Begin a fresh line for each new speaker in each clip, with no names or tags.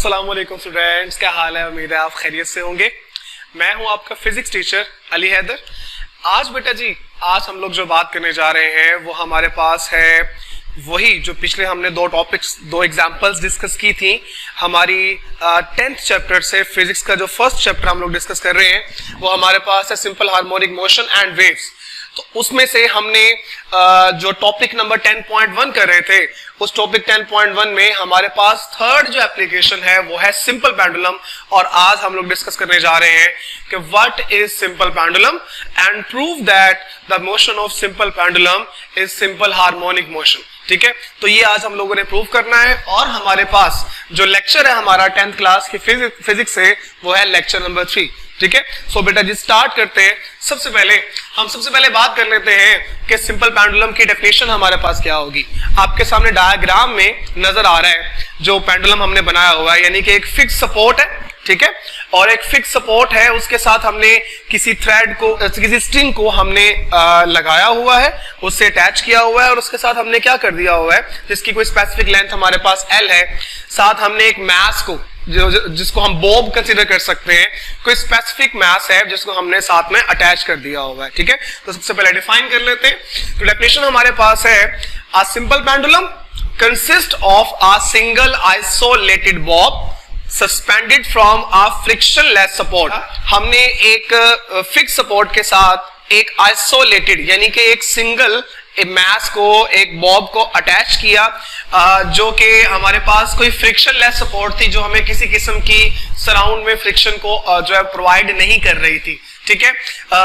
अस्सलाम वालेकुम स्टूडेंट्स, क्या हाल है? उम्मीद है आप खैरियत से होंगे। मैं हूं आपका फिजिक्स टीचर अली हैदर। आज बेटा जी, आज हम लोग जो बात करने जा रहे हैं वो हमारे पास है वही जो पिछले हमने दो एग्जांपल्स डिस्कस की थी हमारी 10th चैप्टर से। फिजिक्स का जो फर्स्ट चैप्टर हम लोग डिस्कस कर रहे हैं वो हमारे पास है simple harmonic motion and waves. तो उसमें से हमने जो टॉपिक नंबर 10.1 कर रहे थे, उस टॉपिक 10.1 में हमारे पास थर्ड जो एप्लीकेशन है वो है सिंपल पेंडुलम। और आज हम लोग डिस्कस करने जा रहे हैं कि what is simple pendulum and prove that the motion of simple pendulum is simple harmonic motion. ठीक है, तो ये आज हम लोगों ने प्रूव करना है। और हमारे पास जो लेक्चर है हमारा 10th क्लास की फिजिक्स से वो है लेक्चर नंबर 3। ठीक है, सो बेटा जी स्टार्ट करते हैं। सबसे पहले बात कर लेते हैं कि सिंपल पेंडुलम की डेफिनेशन हमारे पास क्या होगी। आपके सामने डायग्राम में नजर आ रहा है जो पेंडुलम हमने बनाया हुआ है, यानी कि एक फिक्स सपोर्ट है। ठीक है, और एक फिक्स सपोर्ट है, उसके साथ हमने किसी थ्रेड को, किसी स्ट्रिंग को हमने लगाया हुआ है, उससे अटैच किया हुआ है। और उसके साथ हमने क्या कर दिया हुआ है, जिसकी कोई स्पेसिफिक लेंथ हमारे पास L है, साथ हमने एक मास को जिसको हम बॉब कंसीडर कर सकते हैं, कोई स्पेसिफिक मास है जिसको हमने साथ में अटैच कर दिया हुआ है। ठीक है, तो सबसे पहले डिफाइन कर लेते हैं। तो डेफिनेशन हमारे पास है a simple pendulum consist of a single isolated Bob suspended from a frictionless support. हमने एक फिक्स सपोर्ट के साथ एक आइसोलेटेड यानी कि एक सिंगल मास को, एक बॉब को अटैच किया, जो कि हमारे पास कोई फ्रिक्शनलेस सपोर्ट थी, जो हमें किसी किस्म की सराउंड में फ्रिक्शन को जो है प्रोवाइड नहीं कर रही थी। ठीक है,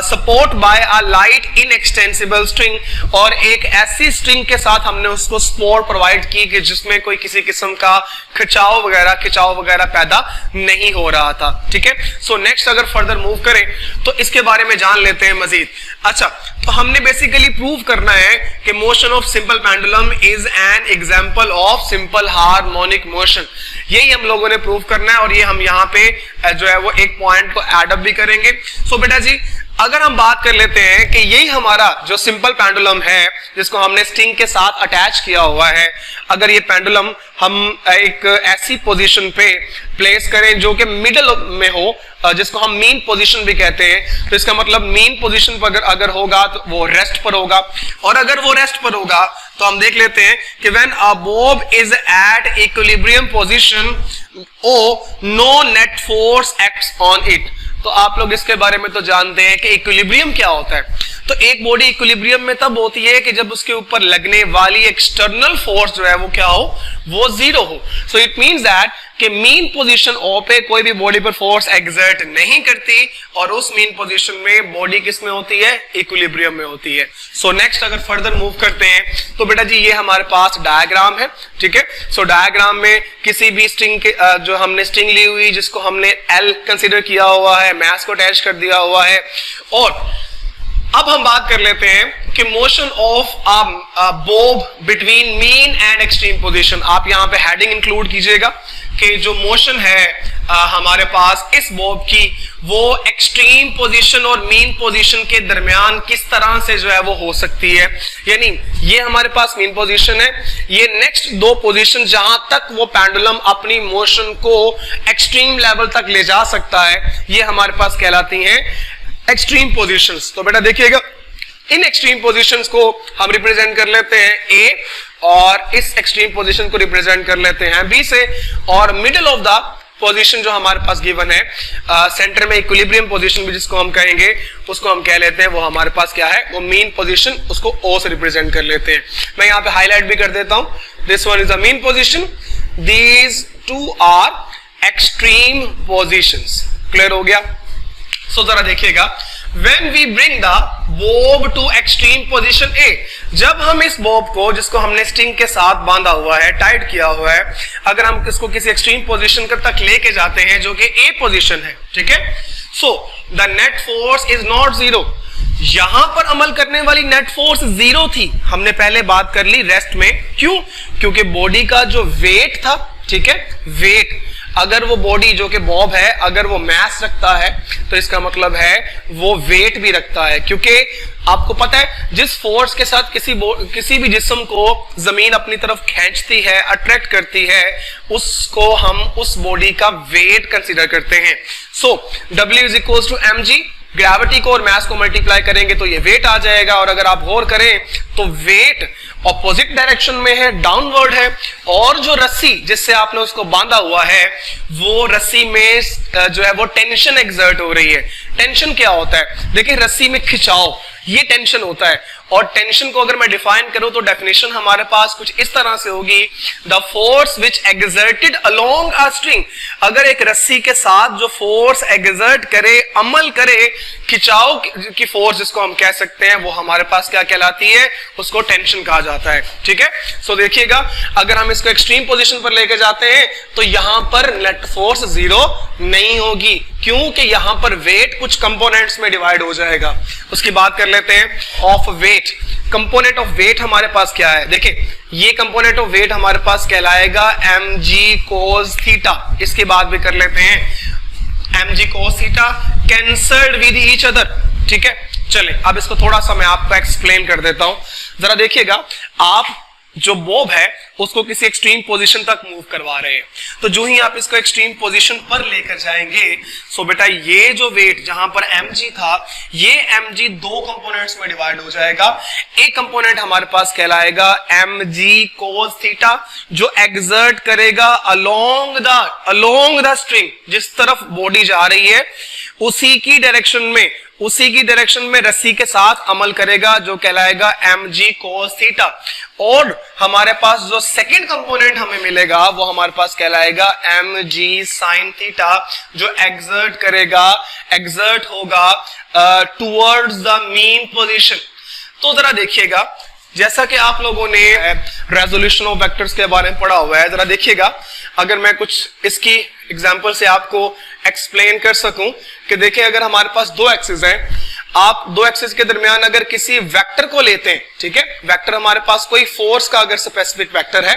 सपोर्ट बाय अ लाइट इनएक्सटेंसिबल स्ट्रिंग, और एक ऐसी स्ट्रिंग के साथ हमने उसको सपोर्ट प्रोवाइड की कि जिसमें कोई किसी किस्म का खिंचाव वगैरह पैदा नहीं हो रहा था। ठीक है, सो नेक्स्ट अगर फर्दर मूव करें तो इसके बारे में जान लेते हैं मजीद। अच्छा, तो हमने बेसिकली प्रूव करना है कि motion of simple pendulum is an example of simple harmonic motion. यही हम लोगों ने प्रूव करना है, और ये हम यहाँ पे जो है वो एक पॉइंट को एड अप भी करेंगे। सो बेटा जी, अगर हम बात कर लेते हैं कि यही हमारा जो सिंपल पेंडुलम है जिसको हमने स्ट्रिंग के साथ अटैच किया हुआ है, अगर ये पेंडुलम हम एक ऐसी पोजीशन पे प्लेस करें जो कि मिडल में हो, जिसको हम मीन पोजीशन भी कहते हैं, तो इसका मतलब मीन पोजीशन पर अगर होगा तो वो रेस्ट पर होगा। और अगर वो रेस्ट पर होगा तो हम देख लेते हैं कि when a bob is at equilibrium position O no net force acts on it. तो आप लोग इसके बारे में तो जानते हैं कि इक्विलिब्रियम क्या होता है। तो एक बॉडी इक्विलिब्रियम में तब होती है कि जब उसके ऊपर लगने वाली एक्सटर्नल फोर्स जो है वो क्या हो, वो जीरो हो। सो इट मींस दैट कि मीन पोजीशन ओ पे कोई भी बॉडी पर फोर्स एक्सर्ट नहीं करती, और उस मीन पोजीशन में बॉडी किस में होती है, इक्विलिब्रियम में होती है। सो नेक्स्ट अगर फर्दर मूव करते हैं तो बेटा जी ये हमारे पास डायग्राम है। ठीक है, सो डायग्राम में किसी भी स्ट्रिंग के जो हमने स्ट्रिंग ली हुई जिसको हमने L कंसीडर किया हुआ है, मास को अटैच कर दिया हुआ है। और अब हम बात कर लेते हैं कि motion of a Bob between mean and extreme position. आप यहाँ पे हेडिंग इंक्लूड कीजिएगा कि जो मोशन है हमारे पास इस बॉब की, वो एक्सट्रीम पोजीशन और मीन पोजीशन के दरमियान किस तरह से जो है वो हो सकती है। यानी ये हमारे पास मीन पोजीशन है, ये नेक्स्ट दो पोजीशन जहां तक वो पेंडुलम अपनी मोशन को एक्सट्रीम लेवल तक ले जा सकता है, ये हमारे पास कहलाती हैं एक्सट्रीम पोजीशंस। तो बेटा देखिएगा, इन एक्सट्रीम पोजीशंस को हम रिप्रेजेंट कर लेते हैं A, और इस एक्सट्रीम पोजीशन को रिप्रेजेंट कर लेते हैं B से, और मिडिल ऑफ द पोजीशन जो हमारे पास गिवन है, सेंटर में इक्विलिब्रियम पोजीशन भी जिसको हम कहेंगे, उसको हम कह लेते हैं वो हमारे पास क्या है, वो मीन पोजीशन, उसको O से रिप्रेजेंट कर लेते हैं। मैं यहाँ पे हाईलाइट भी कर देता हूं, this one is the mean position, these two are extreme positions. Clear हो गया? सो जरा देखिएगा, when we bring the bob to extreme position A, जब हम इस बॉब को जिसको हमने स्ट्रिंग के साथ बांधा हुआ है, टाइट किया हुआ है, अगर हम इसको किसी एक्सट्रीम पोजीशन तक लेके जाते हैं जो कि A पोजीशन है, ठीक है, so the net force is not zero. यहां पर अमल करने वाली नेट फोर्स जीरो थी, हमने पहले बात कर ली रेस्ट में। क्यों? क्योंकि बॉडी का जो वेट था, ठीक है, वेट अगर वो बॉडी जो कि बॉब है अगर वो मास रखता है तो इसका मतलब है वो वेट भी रखता है, क्योंकि आपको पता है जिस फोर्स के साथ किसी भी जिस्म को जमीन अपनी तरफ खींचती है, अट्रैक्ट करती है, उसको हम उस बॉडी का वेट कंसीडर करते हैं। So W is equal to mg, gravity को और मास को मल्टीप्लाई करेंगे तो ये वेट आ जाएगा। और अगर आप गौर करें तो वेट ऑपोजिट डायरेक्शन में है, डाउनवर्ड है, और जो रस्सी जिससे आपने उसको बांधा हुआ है वो रस्सी में जो है वो टेंशन एक्सर्ट हो रही है। टेंशन क्या होता है? देखिए रस्सी में खिंचाव, ये टेंशन होता है। और टेंशन को अगर मैं डिफाइन करूं तो डेफिनेशन हमारे पास कुछ इस तरह से होगी, the force which exerted along a string. अगर एक रस्सी के साथ जो फोर्स एक्सर्ट करे, अमल करे, खिंचाव की फोर्स जिसको हम कह सकते हैं, वो हमारे पास क्या कहलाती है? उसको टेंशन कहा जाता है। ठीक है, सो देखिएगा अगर हम इसको एक्सट्रीम पोजीशन पर लेके जाते हैं तो यहां पर नेट फोर्स जीरो नहीं होगी, क्योंकि यहां पर वेट कुछ कंपोनेंट्स में डिवाइड हो जाएगा। उसकी बात कर लेते हैं of weight. Component of weight हमारे पास क्या है? देखिए ये कंपोनेंट ऑफ वेट हमारे पास कहलाएगा mg cos थीटा। इसकी बात भी कर लेते हैं, mg cos theta cancelled with each other. ठीक है, चले अब इसको थोड़ा सा मैं आपको एक्सप्लेन कर देता हूं। जरा देखिएगा, आप जो बॉब है उसको किसी एक्सट्रीम पोजीशन तक मूव करवा रहे हैं, तो जो ही आप इसको एक्सट्रीम पोजीशन पर लेकर जाएंगे, सो बेटा ये जो वेट जहां पर mg था, ये mg दो कंपोनेंट्स में डिवाइड हो जाएगा। एक कंपोनेंट हमारे पास कहलाएगा mg cos थीटा, जो एक्सर्ट करेगा अलोंग द स्ट्रिंग, जिस तरफ बॉडी जा रही है उसी की डायरेक्शन में रस्सी के साथ अमल करेगा, जो कहलाएगा mg cos थीटा। और हमारे पास जो सेकंड कंपोनेंट हमें मिलेगा वो हमारे पास कहलाएगा mg sin थीटा, जो एक्सर्ट होगा टुवर्ड्स द मीन पोजीशन। तो जरा देखिएगा, जैसा कि आप लोगों ने रेजोल्यूशन ऑफ वेक्टर्स के बारे में पढ़ा हुआ है, जरा देखिएगा अगर मैं कुछ इसकी एग्जांपल से आपको एक्सप्लेन कर सकूं कि देखिए अगर हमारे पास दो एक्सिस हैं, आप दो एक्सिस के दरमियान अगर किसी वेक्टर को लेते हैं, ठीक है, वेक्टर हमारे पास कोई फोर्स का अगर स्पेसिफिक वेक्टर है,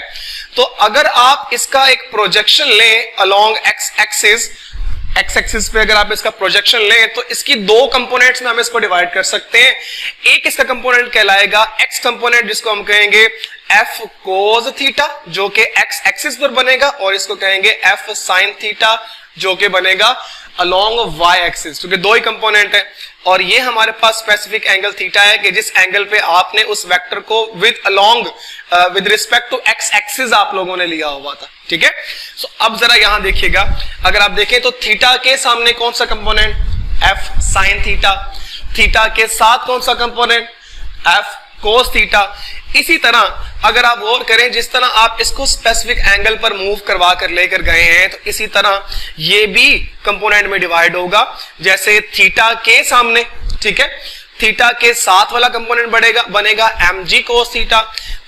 तो अगर आप इसका एक प्रोजेक्शन लें अलोंग एक्स एक्सिस पे अगर आप इसका प्रोजेक्शन लें तो इसकी दो कंपोनेंट्स में हम इसको डिवाइड कर सकते हैं। एक इसका कंपोनेंट कहलाएगा एक्स कंपोनेंट, जिसको हम कहेंगे f cos थीटा, जो कि एक्स एक्सिस पर बनेगा, और इसको कहेंगे f sin थीटा, जो कि बनेगा अलोंग y एक्सिस, क्योंकि दो ही कंपोनेंट है। और ये हमारे पास स्पेसिफिक एंगल थीटा है कि जिस एंगल पे आपने उस वेक्टर को with respect to X axis आप लोगों ने लिया हुआ था। ठीक है, सो अब जरा यहां देखिएगा, अगर आप देखें तो थीटा के सामने कौन सा component? f sin theta. Theta के साथ कौन सा कंपोनेंट? f cos theta. इसी तरह अगर आप गौर करें, जिस तरह आप इसको स्पेसिफिक एंगल पर मूव करवा कर लेकर गए हैं, तो इसी तरह ये भी कंपोनेंट में डिवाइड होगा। जैसे थीटा के सामने, ठीक है, थीटा के साथ वाला कंपोनेंट बनेगा mg cos थीटा।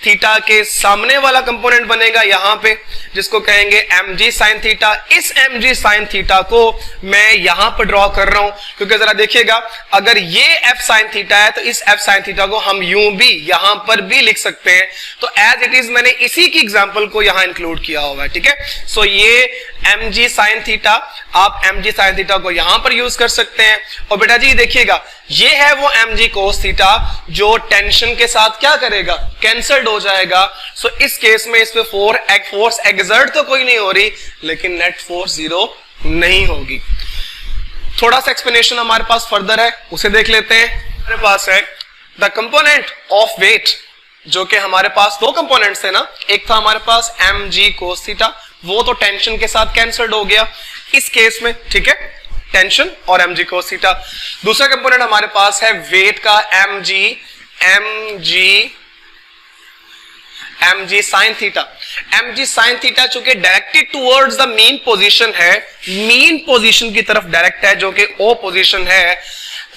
थीटा के सामने वाला कंपोनेंट बनेगा यहां पे, जिसको कहेंगे mg sin थीटा। इस mg sin थीटा को मैं यहां पर ड्रॉ कर रहा हूं, क्योंकि जरा देखिएगा अगर ये f sin थीटा है तो इस f sin थीटा को हम यूं भी यहां पर भी लिख सकते हैं। तो एज इट इज मैंने इसी की एग्जांपल को यहां इंक्लूड किया हुआ है। ठीक है, सो ये mg sin थीटा, आप mg sin थीटा को यहां पर यूज कर सकते हैं। और बेटा जी देखिएगा, ये है वो mg cos थीटा जो टेंशन के साथ क्या करेगा? कैंसल्ड हो जाएगा। सो इस केस में इस पे फोर्स एक्सर्ट तो कोई नहीं हो रही, लेकिन नेट फोर्स जीरो नहीं होगी। थोड़ा सा एक्सप्लेनेशन हमारे पास फर्दर है, उसे देख लेते हैं। हमारे पास है द कंपोनेंट ऑफ वेट, जो कि हमारे पास दो कंपोनेंट्स थे ना, एक था हमारे पास mg cos थीटा, वो तो टेंशन के साथ कैंसल्ड हो गया इस केस में। ठीक है, टेंशन और mg cos थीटा। दूसरा कंपोनेंट हमारे पास है वेट का mg sin थीटा। mg sin थीटा चूंकि directed towards the mean position है, मीन पोजीशन की तरफ डायरेक्ट है, जो कि ओ पोजीशन है,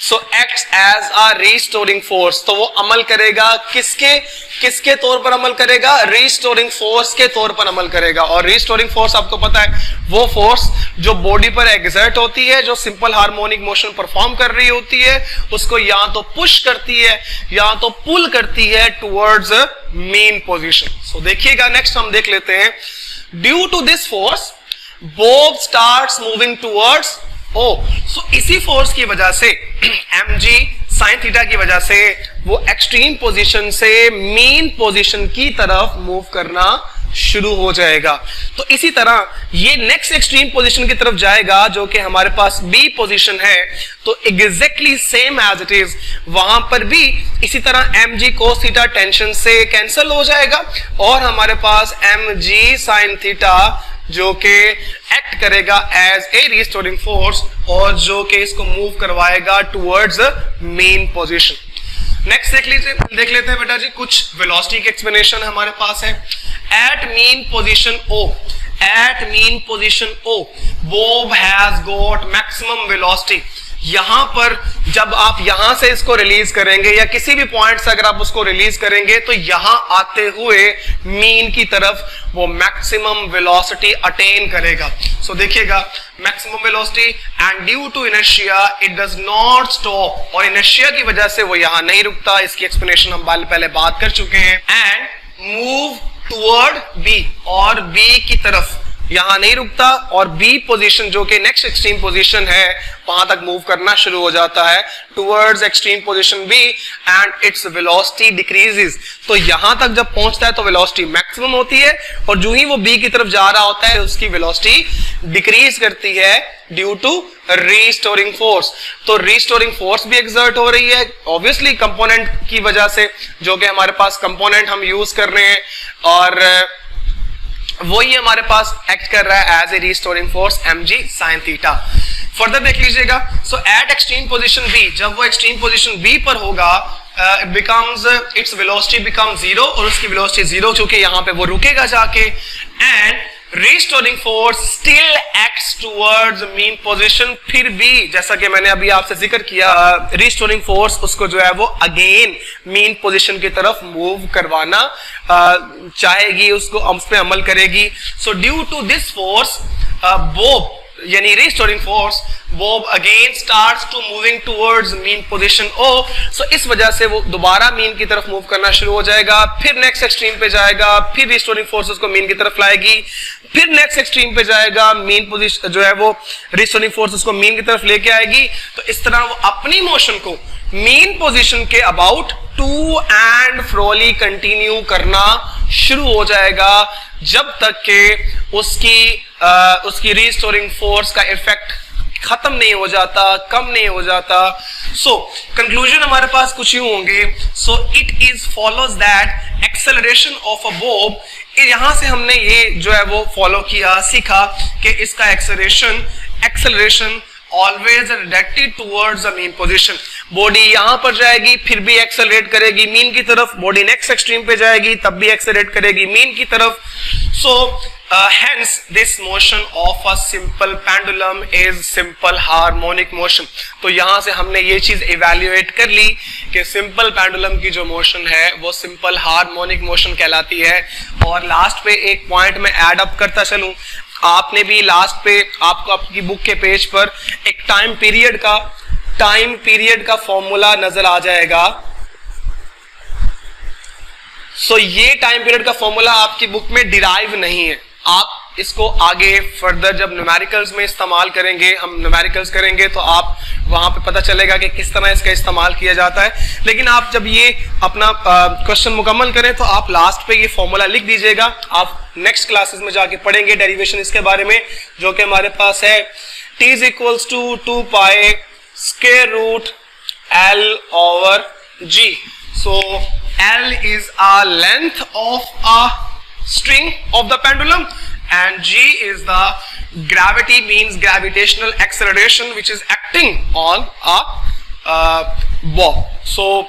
so acts as a restoring force. तो वो अमल करेगा किसके तौर पर अमल करेगा? रिस्टोरिंग फोर्स के तौर पर अमल करेगा। और रिस्टोरिंग फोर्स आपको पता है वो फोर्स जो बॉडी पर एक्सर्ट होती है, जो सिंपल हार्मोनिक मोशन परफॉर्म कर रही होती है, उसको या तो पुश करती है या तो पुल करती है टुवर्ड्स मीन पोजीशन। सो देखिएगा, नेक्स्ट हम देख लेते हैं, due to this force bob starts moving towards O. So इसी फोर्स की वजह से mg sin थीटा की वजह से वो एक्सट्रीम पोजीशन से मीन पोजीशन की तरफ मूव करना शुरू हो जाएगा। तो इसी तरह ये नेक्स्ट एक्सट्रीम पोजीशन की तरफ जाएगा जो कि हमारे पास बी पोजीशन है। तो exactly same as it is वहां पर भी इसी तरह mg cos थीटा टेंशन से कैंसिल हो जाएगा और हमारे पास mg sin थीटा जो कि एक्ट करेगा एज ए रिस्टोरिंग फोर्स और जो कि इसको मूव करवाएगा टुवर्ड्स मेन पोजीशन। नेक्स्ट देख लेते हैं बेटा जी कुछ वेलोसिटी की एक्सप्लेनेशन हमारे पास है। At mean position O bob has got maximum velocity. यहां पर जब आप यहां से इसको रिलीज करेंगे या किसी भी पॉइंट से अगर आप उसको रिलीज करेंगे तो यहां आते हुए मीन की तरफ वो मैक्सिमम वेलोसिटी अटेन करेगा। सो देखिएगा maximum velocity and due to inertia it does not stop, और इनर्शिया की वजह से वो यहां नहीं रुकता। इसकी एक्सप्लेनेशन हम पहले बात कर चुके हैं। एंड मूव टुवर्ड बी, और बी की तरफ यहां नहीं रुकता और बी पोजीशन जो कि नेक्स्ट एक्सट्रीम पोजीशन है वहां तक मूव करना शुरू हो जाता है towards extreme position B and its velocity decreases. तो यहां तक जब पहुंचता है तो वेलोसिटी मैक्सिमम होती है और जो ही वो बी की तरफ जा रहा होता है उसकी वेलोसिटी डिक्रीज करती है ड्यू टू रीस्टोरिंग फोर्स। तो रीस्टोरिंग फोर्स भी एक्सर्ट हो रही है ऑब्वियसली कंपोनेंट की वजह से, जो कि हमारे पास कंपोनेंट हम यूज कर रहे हैं और वही हमारे पास एक्ट कर रहा है as a restoring force mg sin theta. Further देख लीजिएगा। So at extreme position B, जब वो एक्सट्रीम पोजीशन बी पर होगा इट्स वेलोसिटी बिकम जीरो, और उसकी वेलोसिटी जीरो चूंकि यहां पे वो रुकेगा जाके, and restoring force still acts towards mean position. फिर भी जैसा कि मैंने अभी आपसे जिक्र किया रिस्टोरिंग फोर्स उसको जो है वो अगेन मीन पोजीशन की तरफ मूव करवाना चाहेगी, उसको उस पे अमल करेगी। So due to this force bob यानी restoring force bob again starts to moving towards mean position O। So इस वजह से वो दोबारा मीन की तरफ मूव करना शुरू हो जाएगा, फिर नेक्स्ट एक्सट्रीम पे जाएगा, फिर रिस्टोरिंग फोर्स उसको मीन की तरफ लाएगी, फिर नेक्स्ट एक्सट्रीम पे जाएगा, मीन पोजीशन जो है वो रिस्टोरिंग फोर्स उसको मीन की तरफ लेके आएगी। तो इस तरह वो अपनी मोशन को मीन पोजीशन के अबाउट टू एंड फ्रोली कंटिन्यू करना शुरू हो जाएगा जब तक के उसकी रिस्टोरिंग फोर्स का इफेक्ट खत्म नहीं हो जाता, कम नहीं हो जाता। सो कंक्लूजन हमारे पास कुछ यूं होंगे। So it is follows that acceleration of a Bob, यहां से हमने ये जो है वो फॉलो किया, सीखा कि इसका acceleration always directed towards the mean position. Body यहां पर जाएगी फिर भी एक्सेलरेट करेगी मीन की तरफ, बॉडी नेक्स्ट एक्सट्रीम पे जाएगी तब भी एक्सेलरेट करेगी मीन की तरफ। सो hence this motion of a simple pendulum is simple harmonic motion। तो यहां से हमने ये चीज इवैल्यूएट कर ली कि सिंपल पेंडुलम की जो मोशन है वो सिंपल हार्मोनिक मोशन कहलाती है। और लास्ट पे एक पॉइंट में ऐड अप करता चलूं, आपने भी लास्ट पे आपको आपकी बुक के पेज पर एक टाइम पीरियड का फॉर्मूला नजर आ जाएगा। सो ये टाइम पीरियड का फॉर्मूला आपकी बुक में डिराइव नहीं है, आप इसको आगे फर्दर जब न्यूमेरिकल्स में इस्तेमाल करेंगे, हम न्यूमेरिकल्स करेंगे तो आप वहां पे पता चलेगा कि किस तरह इसका इस्तेमाल किया जाता है। लेकिन आप जब ये अपना क्वेश्चन मुकम्मल करें तो आप लास्ट पे ये फॉर्मूला लिख दीजिएगा। आप नेक्स्ट क्लासेस में जाके पढ़ेंगे डेरिवेशन इसके बारे में, जो कि हमारे पास है t is equals to 2 pi square root L over G। So L is a length of a string of the pendulum and G is the gravity, means gravitational acceleration which is acting on a bob। So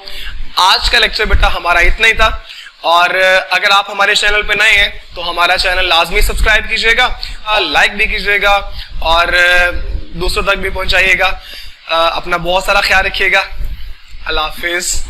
आज का lecture बेटा हमारा इतना ही था, और अगर आप हमारे चैनल पे नए हैं तो हमारा चैनल लाजमी सब्सक्राइब कीजिएगा, लाइक भी कीजिएगा और दूसरों तक भी पहुंचाइएगा। अपना बहुत सारा ख्याल रखिएगा। अल्लाह हाफिज।